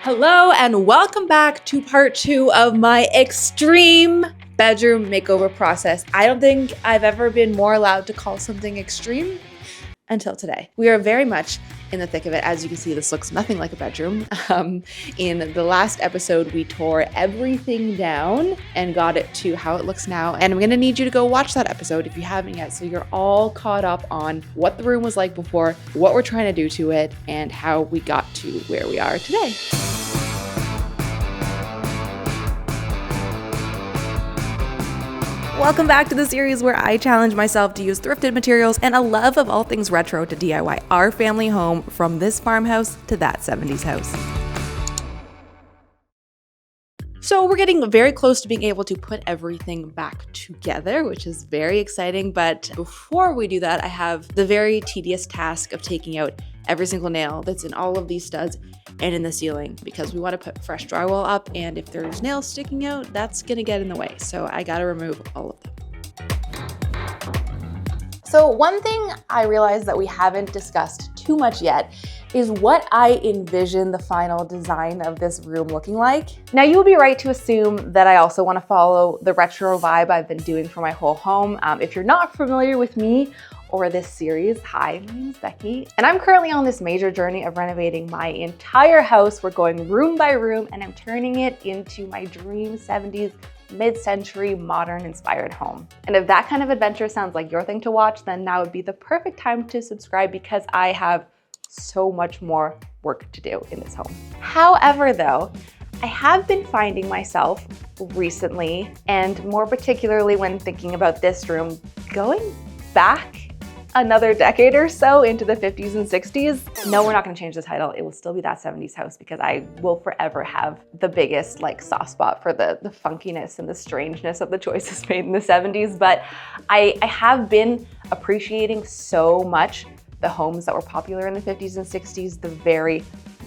Hello and welcome back to part 2 of my extreme bedroom makeover process. I don't think I've ever been more allowed to call something extreme until today. We are very much in the thick of it. As you can see, this looks nothing like a bedroom. In the last episode, we tore everything down and got it to how it looks now. And I'm gonna need you to go watch that episode if you haven't yet, so you're all caught up on what the room was like before, what we're trying to do to it, and how we got to where we are today. Welcome back to the series where I challenge myself to use thrifted materials and a love of all things retro to DIY our family home from this farmhouse to that 70s house. So we're getting very close to being able to put everything back together, which is very exciting. But before we do that, I have the very tedious task of taking out every single nail that's in all of these studs and in the ceiling, because we want to put fresh drywall up, and if there's nails sticking out, that's gonna get in the way. So I gotta remove all of them. So one thing I realized that we haven't discussed too much yet is what I envision the final design of this room looking like. Now, you would be right to assume that I also want to follow the retro vibe I've been doing for my whole home. If you're not familiar with me or this series, hi, my name is Becky, and I'm currently on this major journey of renovating my entire house. We're going room by room, and I'm turning it into my dream 70s mid-century modern inspired home. And if that kind of adventure sounds like your thing to watch, then now would be the perfect time to subscribe, because I have so much more work to do in this home. However, though, I have been finding myself recently, and more particularly when thinking about this room, going back another decade or so into the 50s and 60s. No, we're not gonna change the title. It will still be That 70s House, because I will forever have the biggest soft spot for the funkiness and the strangeness of the choices made in the 70s. But I have been appreciating so much the homes that were popular in the 50s and 60s, the very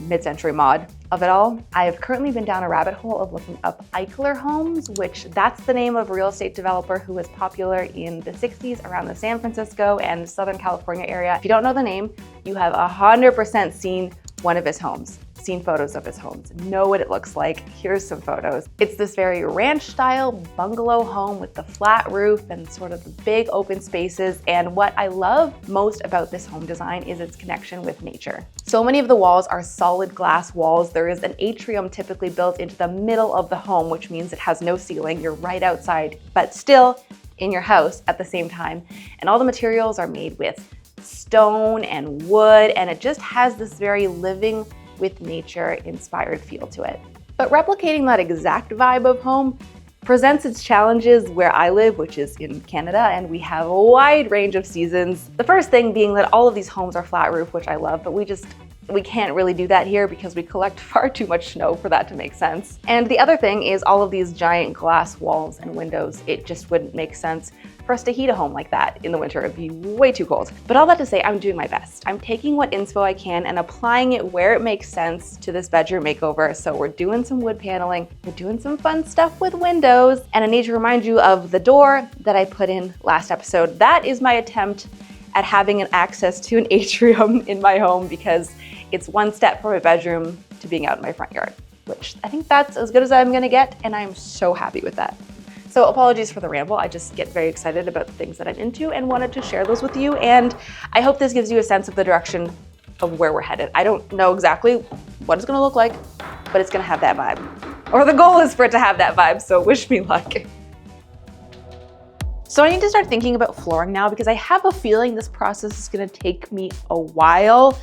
mid-century mod of it all. I have currently been down a rabbit hole of looking up Eichler homes, which that's the name of a real estate developer who was popular in the 60s around the San Francisco and Southern California area. If you don't know the name, you have 100% seen one of his homes, seen photos of his homes, know what it looks like. Here's some photos. It's this very ranch style bungalow home with the flat roof and sort of the big open spaces. And what I love most about this home design is its connection with nature. So many of the walls are solid glass walls. There is an atrium typically built into the middle of the home, which means it has no ceiling. You're right outside, but still in your house at the same time. And all the materials are made with stone and wood, and it just has this very living with nature inspired feel to it. But replicating that exact vibe of home presents its challenges where I live, which is in Canada, and we have a wide range of seasons. The first thing being that all of these homes are flat roof, which I love, but we can't really do that here because we collect far too much snow for that to make sense. And the other thing is all of these giant glass walls and windows. It just wouldn't make sense for us to heat a home like that in the winter. It'd be way too cold. But all that to say, I'm doing my best. I'm taking what inspo I can and applying it where it makes sense to this bedroom makeover. So we're doing some wood paneling, we're doing some fun stuff with windows, and I need to remind you of the door that I put in last episode. That is my attempt at having an access to an atrium in my home, because it's one step from a bedroom to being out in my front yard, which I think that's as good as I'm gonna get, and I'm so happy with that. So apologies for the ramble. I just get very excited about the things that I'm into and wanted to share those with you. And I hope this gives you a sense of the direction of where we're headed. I don't know exactly what it's gonna look like, but it's gonna have that vibe. Or the goal is for it to have that vibe, so wish me luck. So I need to start thinking about flooring now, because I have a feeling this process is gonna take me a while,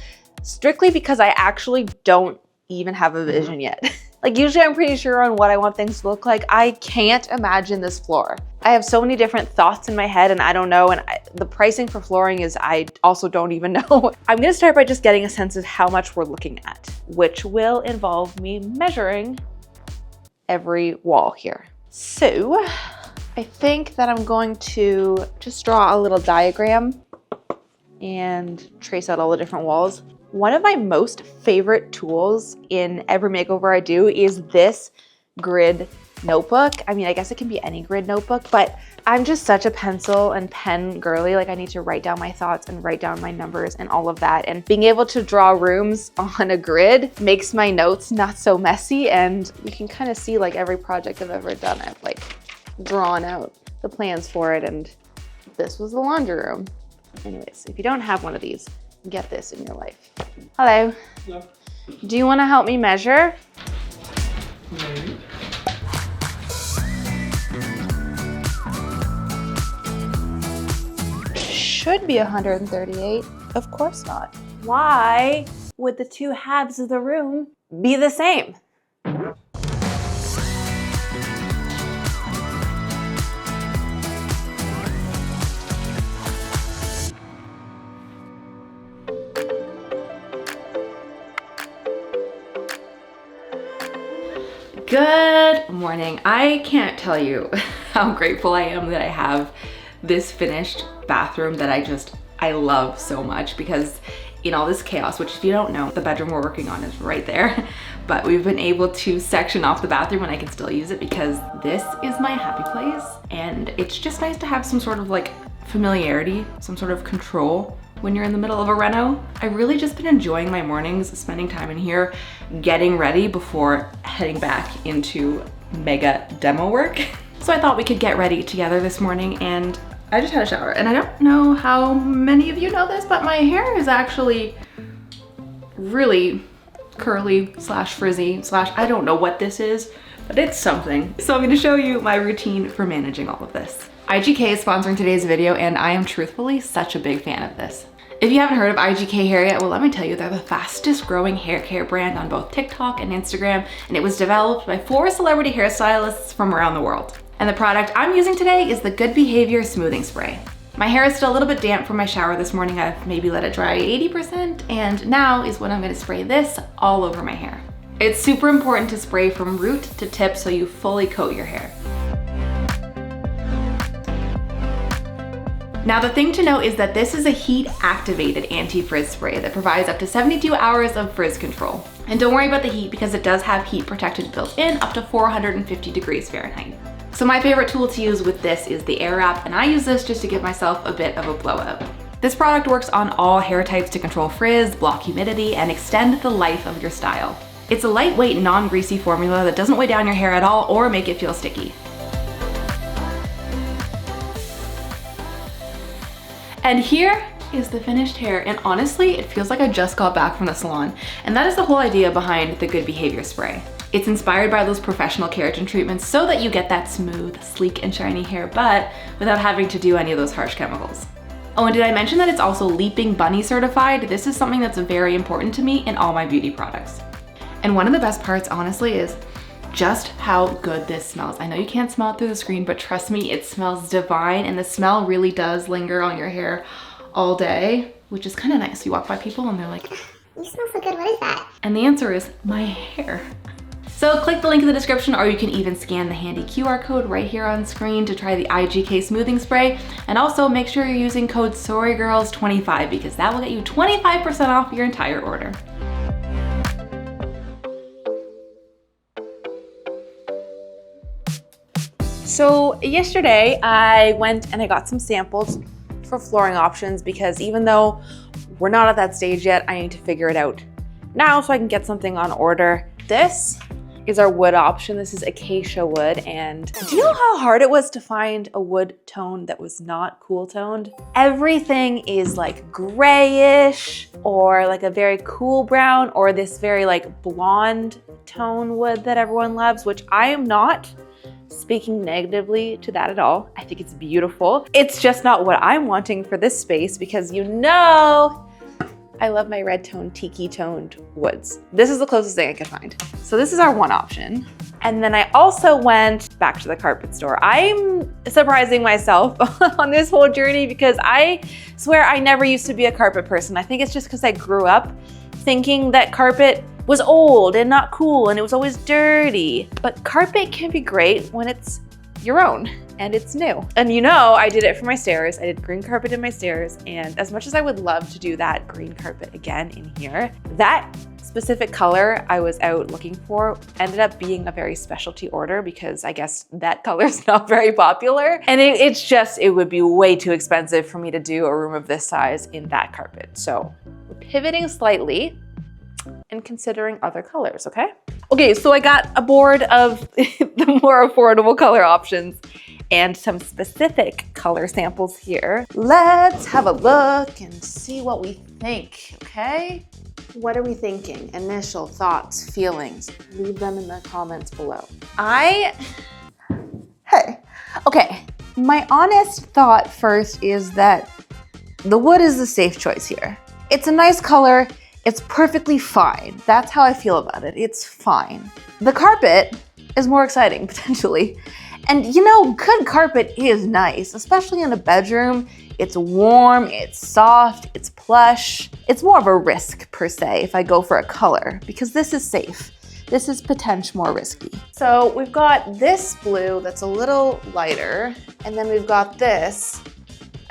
strictly because I actually don't even have a vision yet. Usually I'm pretty sure on what I want things to look like. I can't imagine this floor. I have so many different thoughts in my head, and I don't know, and the pricing for flooring is, I also don't even know. I'm gonna start by just getting a sense of how much we're looking at, which will involve me measuring every wall here. So I think that I'm going to just draw a little diagram and trace out all the different walls. One of my most favorite tools in every makeover I do is this grid notebook. I mean, I guess it can be any grid notebook, but I'm just such a pencil and pen girly. Like I need to write down my thoughts and write down my numbers and all of that. And being able to draw rooms on a grid makes my notes not so messy. And you can kind of see like every project I've ever done, I've like drawn out the plans for it. And this was the laundry room. Anyways, if you don't have one of these, get this in your life. Hello. Yeah. Do you want to help me measure? Maybe. Should be 138. Of course not. Why would the two halves of the room be the same? Good morning. I can't tell you how grateful I am that I have this finished bathroom that I love so much, because in all this chaos, which if you don't know, the bedroom we're working on is right there, but we've been able to section off the bathroom and I can still use it because this is my happy place. And it's just nice to have some sort of like familiarity, some sort of control when you're in the middle of a reno. I've really just been enjoying my mornings, spending time in here, getting ready before heading back into mega demo work. So I thought we could get ready together this morning, and I just had a shower. And I don't know how many of you know this, but my hair is actually really curly slash frizzy slash, I don't know what this is, but it's something. So I'm gonna show you my routine for managing all of this. IGK is sponsoring today's video, and I am truthfully such a big fan of this. If you haven't heard of IGK hair yet, well, let me tell you, they're the fastest growing hair care brand on both TikTok and Instagram, and it was developed by 4 celebrity hairstylists from around the world. And the product I'm using today is the Good Behavior Smoothing Spray. My hair is still a little bit damp from my shower this morning. I've maybe let it dry 80%, and now is when I'm gonna spray this all over my hair. It's super important to spray from root to tip so you fully coat your hair. Now the thing to note is that this is a heat-activated anti-frizz spray that provides up to 72 hours of frizz control. And don't worry about the heat because it does have heat protection built in up to 450 degrees Fahrenheit. So my favorite tool to use with this is the Air Wrap, and I use this just to give myself a bit of a blowout. This product works on all hair types to control frizz, block humidity, and extend the life of your style. It's a lightweight, non-greasy formula that doesn't weigh down your hair at all or make it feel sticky. And here is the finished hair, and honestly, it feels like I just got back from the salon. And that is the whole idea behind the Good Behavior Spray. It's inspired by those professional keratin treatments so that you get that smooth, sleek, and shiny hair, but without having to do any of those harsh chemicals. Oh, and did I mention that it's also Leaping Bunny certified? This is something that's very important to me in all my beauty products. And one of the best parts, honestly, is just how good this smells. I know you can't smell it through the screen, but trust me, it smells divine, and the smell really does linger on your hair all day, which is kind of nice. You walk by people and they're like, "You smell so good, what is that?" And the answer is my hair. So click the link in the description, or you can even scan the handy QR code right here on screen to try the IGK smoothing spray. And also make sure you're using code SorryGirls25 because that will get you 25% off your entire order. So yesterday I went and I got some samples for flooring options because even though we're not at that stage yet, I need to figure it out now so I can get something on order. This is our wood option. This is acacia wood, and do you know how hard it was to find a wood tone that was not cool toned? Everything is like grayish or like a very cool brown or this very like blonde tone wood that everyone loves, which I am not speaking negatively to that at all. I think it's beautiful. It's just not what I'm wanting for this space because you know I love my red toned, tiki toned woods. This is the closest thing I could find. So this is our one option. And then I also went back to the carpet store. I'm surprising myself on this whole journey because I swear I never used to be a carpet person. I think it's just because I grew up thinking that carpet was old and not cool and it was always dirty. But carpet can be great when it's your own. and it's new. And you know, I did it for my stairs. I did green carpet in my stairs, and as much as I would love to do that green carpet again in here, that specific color I was out looking for ended up being a very specialty order because I guess that color is not very popular. And it would be way too expensive for me to do a room of this size in that carpet. So we're pivoting slightly and considering other colors, okay? Okay, so I got a board of the more affordable color options and some specific color samples here. Let's have a look and see what we think, okay? What are we thinking? Initial thoughts, feelings? Leave them in the comments below. Okay, my honest thought first is that the wood is the safe choice here. It's a nice color, it's perfectly fine. That's how I feel about it, it's fine. The carpet is more exciting, potentially. And you know, good carpet is nice, especially in a bedroom. It's warm, it's soft, it's plush. It's more of a risk per se if I go for a color because this is safe. This is potentially more risky. So we've got this blue that's a little lighter, and then we've got this.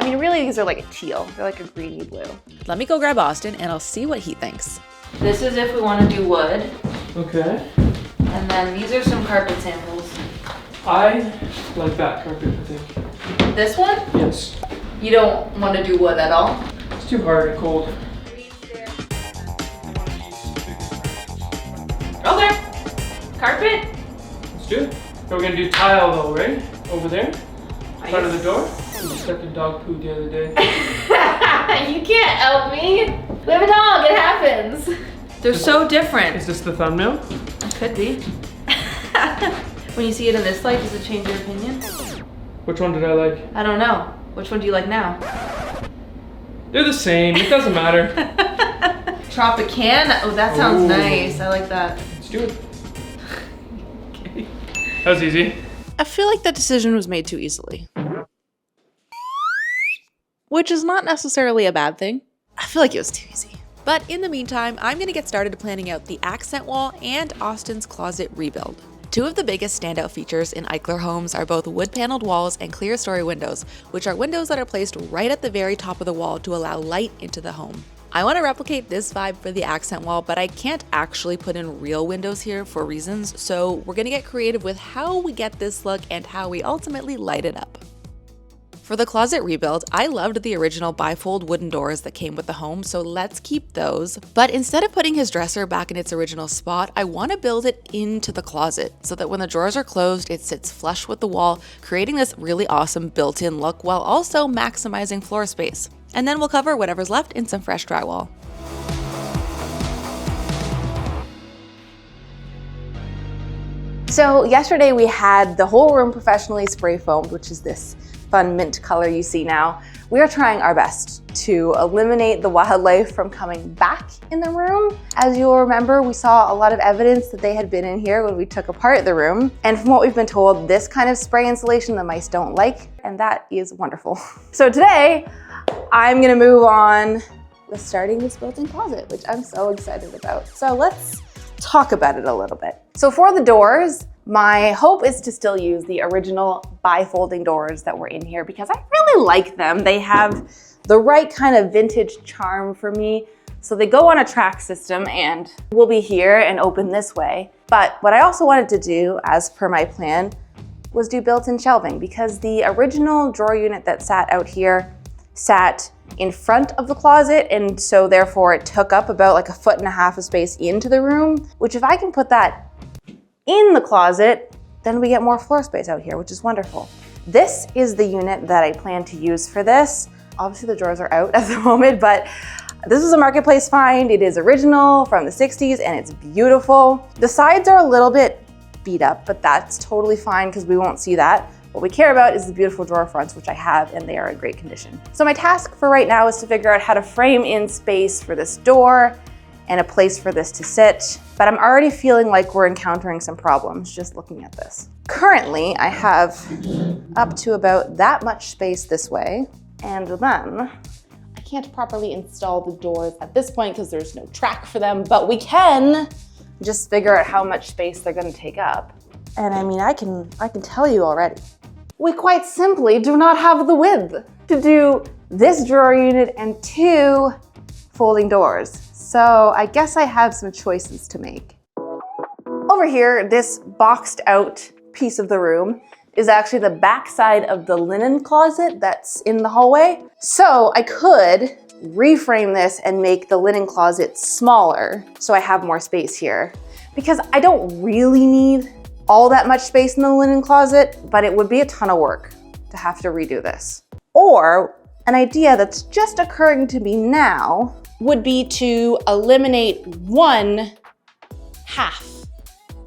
I mean, really these are like a teal. They're like a greeny blue. Let me go grab Austin and I'll see what he thinks. This is if we want to do wood. Okay. And then these are some carpet samples. I like that carpet, I think. This one? Yes. You don't want to do wood at all? It's too hard and cold. Okay. Carpet? Let's do it. We're gonna do tile though, right? Over there? In front of the door? We just stuck in dog poo the other day. You can't help me. We have a dog, it happens. They're so different. Is this the thumbnail? It could be. When you see it in this light, does it change your opinion? Which one did I like? I don't know. Which one do you like now? They're the same, it doesn't matter. Tropican? Oh, that sounds nice. I like that. Let's do it. Okay. That was easy. I feel like that decision was made too easily. Which is not necessarily a bad thing. I feel like it was too easy. But in the meantime, I'm gonna get started planning out the accent wall and Austin's closet rebuild. Two of the biggest standout features in Eichler homes are both wood-paneled walls and clear story windows, which are windows that are placed right at the very top of the wall to allow light into the home. I want to replicate this vibe for the accent wall, but I can't actually put in real windows here for reasons, so we're gonna get creative with how we get this look and how we ultimately light it up. For the closet rebuild, I loved the original bifold wooden doors that came with the home, so let's keep those. But instead of putting his dresser back in its original spot, I want to build it into the closet so that when the drawers are closed, it sits flush with the wall, creating this really awesome built-in look while also maximizing floor space. And then we'll cover whatever's left in some fresh drywall. So yesterday we had the whole room professionally spray foamed, which is this fun mint color you see now. We are trying our best to eliminate the wildlife from coming back in the room. As you'll remember, we saw a lot of evidence that they had been in here when we took apart the room. And from what we've been told, this kind of spray insulation the mice don't like, and that is wonderful. So today, I'm gonna move on with starting this built-in closet, which I'm so excited about. So let's talk about it a little bit. So for the doors, my hope is to still use the original bifolding doors that were in here because I really like them. They have the right kind of vintage charm for me. So they go on a track system and we'll be here and open this way. But what I also wanted to do, as per my plan, was do built-in shelving because the original drawer unit that sat out here sat in front of the closet, and so therefore it took up about like 1.5 feet of space into the room, which if I can put that in the closet, then we get more floor space out here, which is wonderful. This is the unit that I plan to use for this. Obviously the drawers are out at the moment, but this was a marketplace find. It is original from the 60s and it's beautiful. The sides are a little bit beat up, but that's totally fine because we won't see that. What we care about is the beautiful drawer fronts, which I have, and they are in great condition. So my task for right now is to figure out how to frame in space for this door and a place for this to sit. But I'm already feeling like we're encountering some problems just looking at this. Currently, I have up to about that much space this way. And then I can't properly install the doors at this point because there's no track for them, but we can just figure out how much space they're gonna take up. And I mean, I can tell you already, we quite simply do not have the width to do this drawer unit and 2 folding doors. So I guess I have some choices to make. Over here, this boxed out piece of the room is actually the back side of the linen closet that's in the hallway. So I could reframe this and make the linen closet smaller so I have more space here, because I don't really need all that much space in the linen closet, but it would be a ton of work to have to redo this. Or an idea that's just occurring to me now would be to eliminate 1/2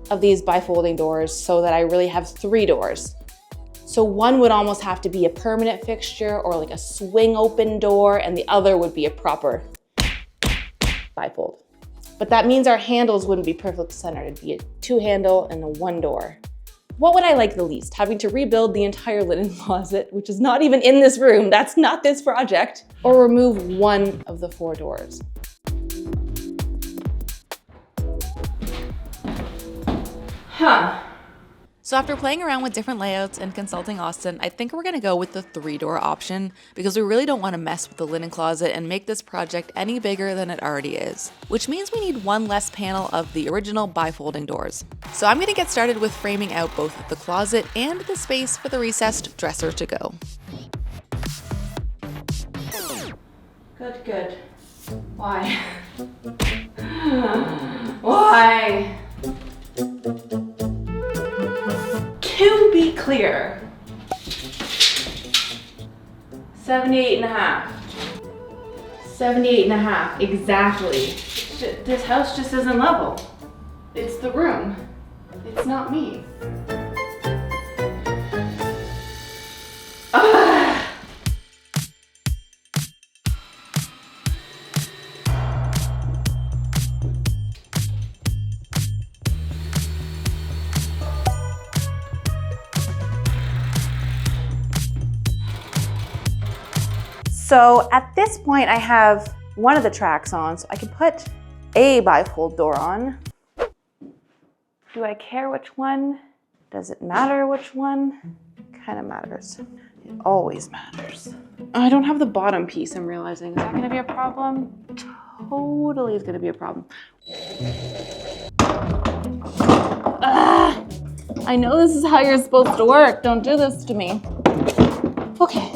of these bifolding doors so that I really have 3 doors. So one would almost have to be a permanent fixture or like a swing open door, and the other would be a proper bifold. But that means our handles wouldn't be perfectly centered. It'd be a 2 handle and a 1 door. What would I like the least? Having to rebuild the entire linen closet, which is not even in this room, that's not this project, or remove 1 of the 4 doors? So after playing around with different layouts and consulting Austin, I think we're gonna go with the 3-door option because we really don't wanna mess with the linen closet and make this project any bigger than it already is, which means we need 1 less panel of the original bifolding doors. So I'm gonna get started with framing out both the closet and the space for the recessed dresser to go. Good. Why? Why? To be clear, 78.5. 78.5, exactly. This house just isn't level. It's the room. It's not me. Ugh. So at this point, I have one of the tracks on, so I can put a bifold door on. Do I care which one? Does it matter which one? Kind of matters. It always matters. I don't have the bottom piece, I'm realizing. Is that gonna be a problem? Totally is gonna be a problem. I know this is how you're supposed to work. Don't do this to me. Okay.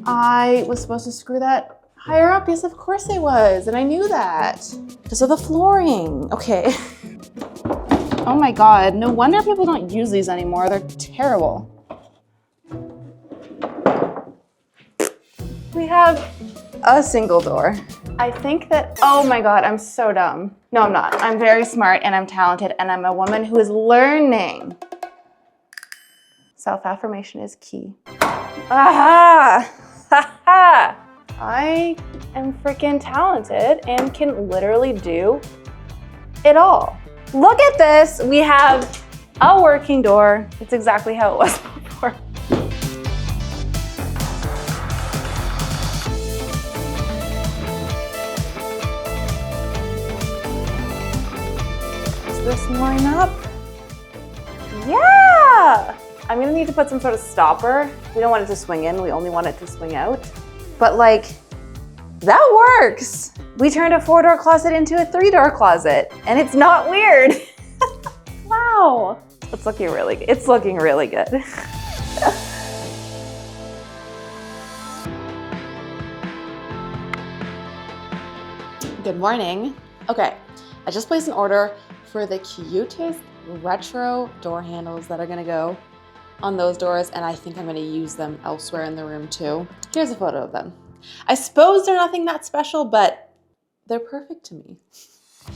I was supposed to screw that higher up. Yes, of course I was, and I knew that. Because of the flooring. Okay. Oh my God, no wonder people don't use these anymore. They're terrible. We have a single door. I think that, oh my God, I'm so dumb. No, I'm not. I'm very smart and I'm talented and I'm a woman who is learning. Self-affirmation is key. Aha! Ha! I am freaking talented and can literally do it all. Look at this. We have a working door. It's exactly how it was before. Does this line up? Yeah! I'm gonna need to put some sort of stopper. We don't want it to swing in, we only want it to swing out. But like, that works. We turned a 4-door closet into a 3-door closet, and it's not weird. Wow. It's looking really good. It's looking really good. Good morning. Okay, I just placed an order for the cutest retro door handles that are gonna go on those doors, and I think I'm gonna use them elsewhere in the room too. Here's a photo of them. I suppose they're nothing that special, but they're perfect to me.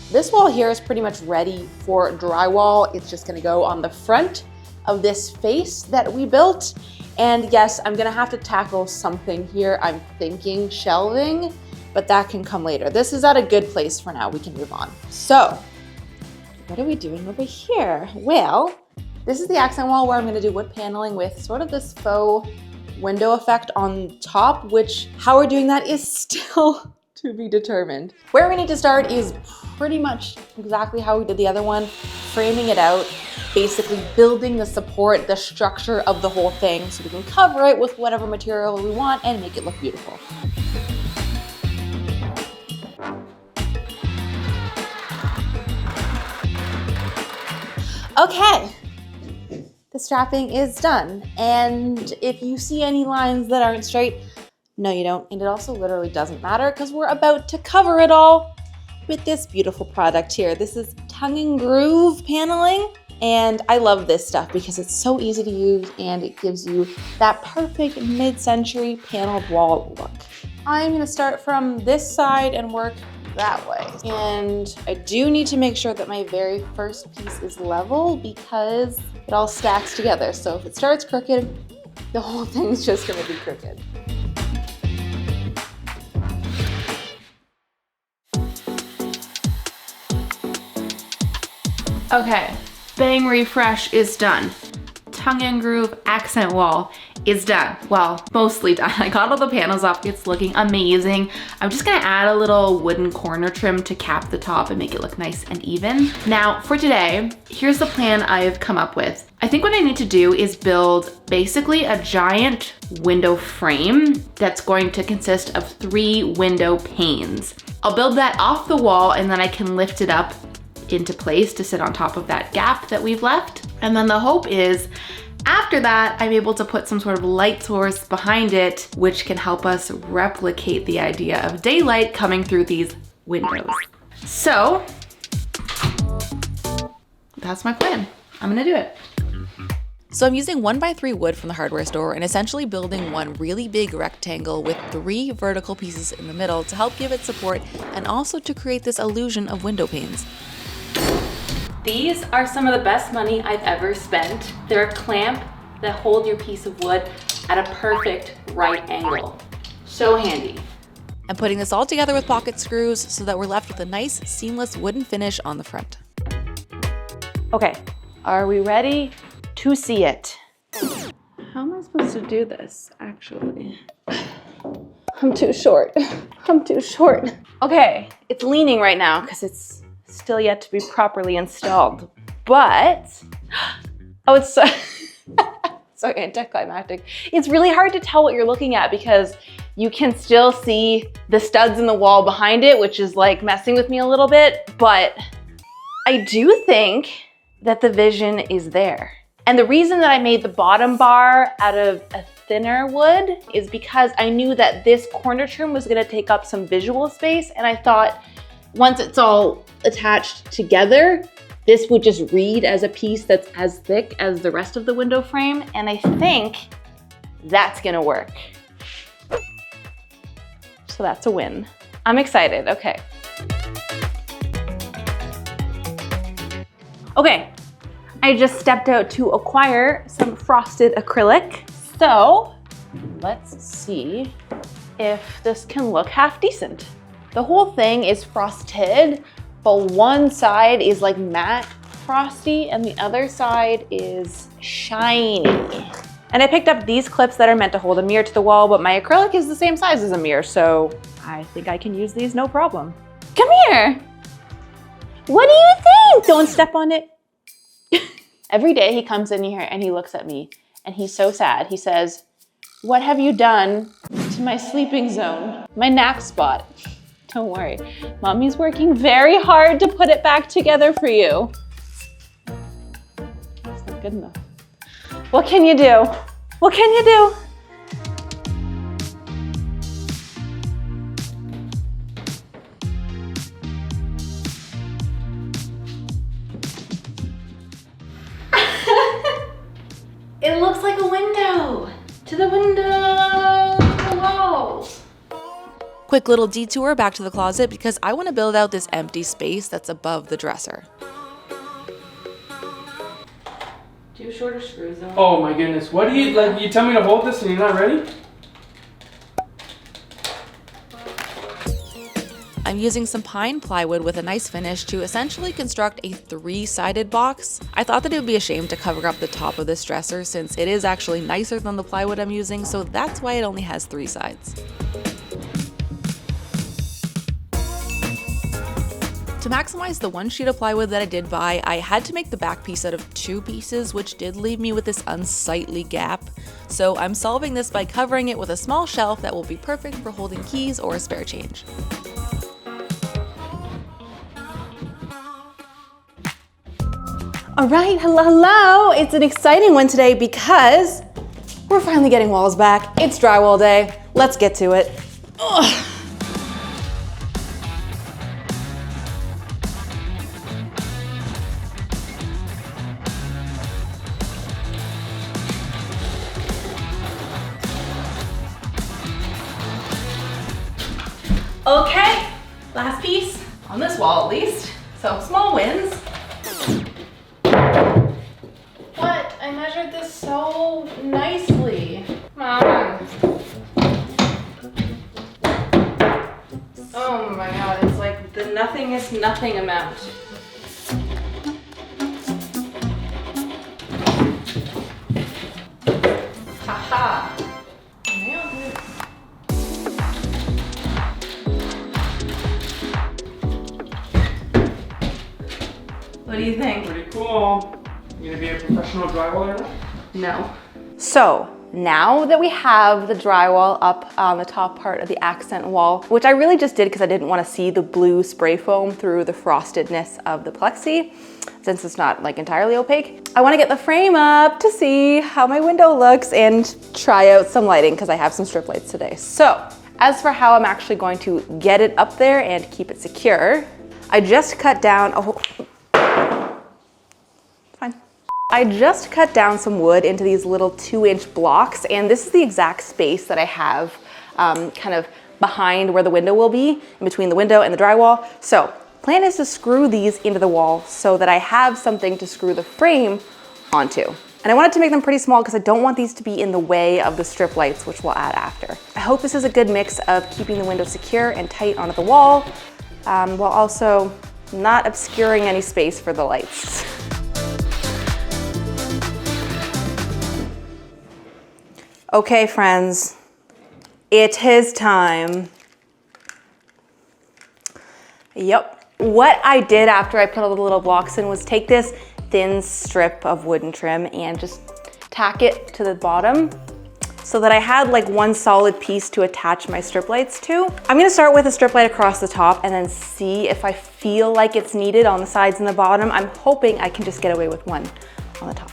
This wall here is pretty much ready for drywall. It's just gonna go on the front of this face that we built. And yes, I'm gonna have to tackle something here. I'm thinking shelving, but that can come later. This is at a good place for now. We can move on. So, what are we doing over here? Well, this is the accent wall where I'm gonna do wood paneling with sort of this faux window effect on top, which how we're doing that is still To be determined. Where we need to start is pretty much exactly how we did the other one, framing it out, basically building the support, the structure of the whole thing so we can cover it with whatever material we want and make it look beautiful. Okay, the strapping is done. And if you see any lines that aren't straight, no, you don't. And it also literally doesn't matter because we're about to cover it all with this beautiful product here. This is tongue and groove paneling. And I love this stuff because it's so easy to use and it gives you that perfect mid-century paneled wall look. I'm gonna start from this side and work that way. And I do need to make sure that my very first piece is level because it all stacks together. So if it starts crooked, the whole thing's just gonna be crooked. Okay, bang refresh is done. Tongue and groove accent wall is done. Well, mostly done. I got all the panels off, it's looking amazing. I'm just gonna add a little wooden corner trim to cap the top and make it look nice and even. Now for today, here's the plan I've come up with. I think what I need to do is build basically a giant window frame that's going to consist of 3 window panes. I'll build that off the wall and then I can lift it up into place to sit on top of that gap that we've left. And then the hope is after that, I'm able to put some sort of light source behind it, which can help us replicate the idea of daylight coming through these windows. So that's my plan. I'm gonna do it. So I'm using 1x3 wood from the hardware store and essentially building one really big rectangle with 3 vertical pieces in the middle to help give it support and also to create this illusion of window panes. These are some of the best money I've ever spent. They're a clamp that hold your piece of wood at a perfect right angle. So handy. I'm putting this all together with pocket screws so that we're left with a nice seamless wooden finish on the front. Okay, are we ready to see it? How am I supposed to do this, actually? I'm too short. I'm too short. Okay, it's leaning right now because it's still yet to be properly installed, but, oh, it's so, so anticlimactic. It's really hard to tell what you're looking at because you can still see the studs in the wall behind it, which is like messing with me a little bit, but I do think that the vision is there. And the reason that I made the bottom bar out of a thinner wood is because I knew that this corner trim was gonna take up some visual space, and I thought once it's all attached together, this would just read as a piece that's as thick as the rest of the window frame, and I think that's gonna work. So that's a win. I'm excited, okay. Okay, I just stepped out to acquire some frosted acrylic. So let's see if this can look half decent. The whole thing is frosted, but one side is like matte frosty and the other side is shiny. And I picked up these clips that are meant to hold a mirror to the wall, but my acrylic is the same size as a mirror, so I think I can use these no problem. Come here. What do you think? Don't step on it. Every day he comes in here and he looks at me and he's so sad. He says, "What have you done to my sleeping zone, my nap spot?" Don't worry, Mommy's working very hard to put it back together for you. That's not good enough. What can you do? What can you do? It looks like a window. To the window, to the walls. Quick little detour back to the closet because I want to build out this empty space that's above the dresser. Do you have shorter screws on? Oh my goodness, what do you, like, you tell me to hold this and you're not ready? I'm using some pine plywood with a nice finish to essentially construct a 3-sided box. I thought that it would be a shame to cover up the top of this dresser since it is actually nicer than the plywood I'm using, so that's why it only has 3 sides. To maximize the one sheet of plywood that I did buy, I had to make the back piece out of 2 pieces, which did leave me with this unsightly gap. So I'm solving this by covering it with a small shelf that will be perfect for holding keys or a spare change. All right, hello. It's an exciting one today because we're finally getting walls back. It's drywall day. Let's get to it. Ugh. Okay, last piece on this wall at least. So small wins. What? I measured this so nicely. Mom. Oh my god, it's like the nothingest nothing amount. Haha. Nailed it. What do you think? Pretty cool. You gonna be a professional drywaller now? No. So now that we have the drywall up on the top part of the accent wall, which I really just did because I didn't want to see the blue spray foam through the frostedness of the plexi, since it's not like entirely opaque, I want to get the frame up to see how my window looks and try out some lighting because I have some strip lights today. So as for how I'm actually going to get it up there and keep it secure, I just cut down I just cut down some wood into these little 2-inch blocks, and this is the exact space that I have kind of behind where the window will be, in between the window and the drywall. So plan is to screw these into the wall so that I have something to screw the frame onto. And I wanted to make them pretty small because I don't want these to be in the way of the strip lights, which we'll add after. I hope this is a good mix of keeping the window secure and tight onto the wall, while also not obscuring any space for the lights. Okay, friends, it is time. Yep. What I did after I put all the little blocks in was take this thin strip of wooden trim and just tack it to the bottom so that I had like one solid piece to attach my strip lights to. I'm gonna start with a strip light across the top and then see if I feel like it's needed on the sides and the bottom. I'm hoping I can just get away with one on the top.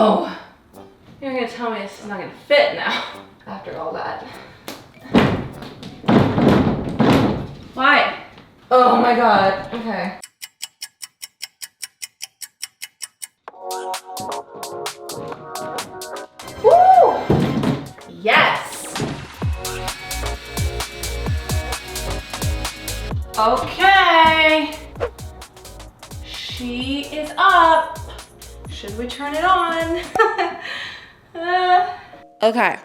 Oh, you're gonna tell me it's not gonna fit now after all that. Why? Oh my god, okay. Woo! Yes! Okay. She is up. Should we turn it on? Okay.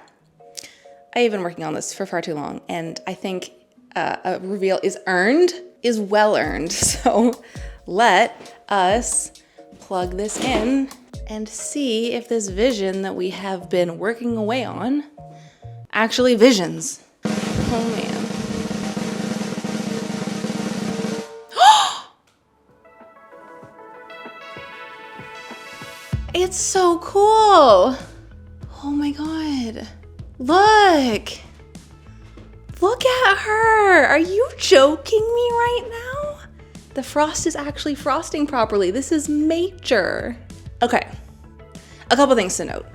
I've been working on this for far too long, and I think a reveal is well earned. So let us plug this in and see if this vision that we have been working away on actually visions. Oh man. It's so cool. Oh my god. Look. Look at her. Are you joking me right now? The frost is actually frosting properly. This is major. Okay. A couple things to note.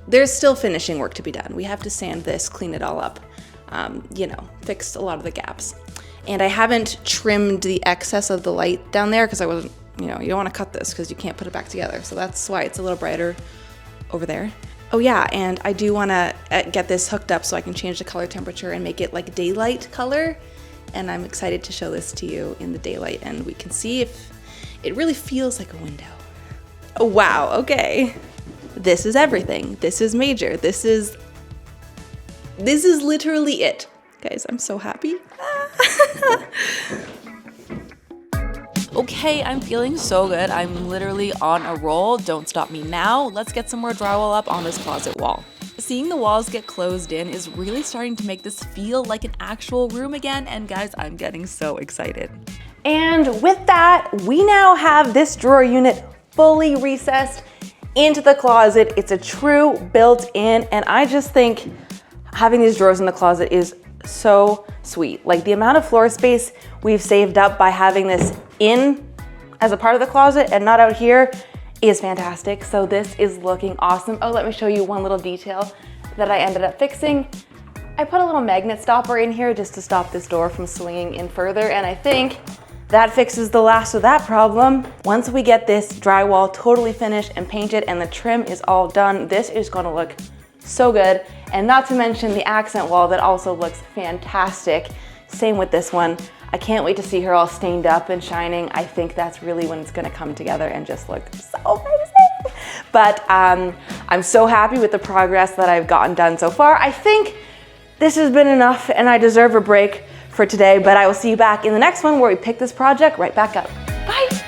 There's still finishing work to be done. We have to sand this, clean it all up, fix a lot of the gaps. And I haven't trimmed the excess of the light down there because I wasn't, you don't want to cut this because you can't put it back together. So that's why it's a little brighter over there. Oh yeah, and I do want to get this hooked up so I can change the color temperature and make it like daylight color. And I'm excited to show this to you in the daylight and we can see if it really feels like a window. Oh wow, okay. This is everything. This is major. This is literally it. Guys, I'm so happy. Okay, I'm feeling so good. I'm literally on a roll. Don't stop me now. Let's get some more drywall up on this closet wall. Seeing the walls get closed in is really starting to make this feel like an actual room again, and guys, I'm getting so excited. And with that, we now have this drawer unit fully recessed into the closet. It's a true built-in, and I just think having these drawers in the closet is so sweet. Like the amount of floor space we've saved up by having this in as a part of the closet and not out here is fantastic. So this is looking awesome. Oh, let me show you one little detail that I ended up fixing. I put a little magnet stopper in here just to stop this door from swinging in further, and I think that fixes the last of that problem. Once we get this drywall totally finished and painted and the trim is all done, this is gonna look so good. And not to mention the accent wall that also looks fantastic. Same with this one. I can't wait to see her all stained up and shining. I think that's really when it's gonna come together and just look so amazing. But I'm so happy with the progress that I've gotten done so far. I think this has been enough and I deserve a break for today, but I will see you back in the next one where we pick this project right back up. Bye.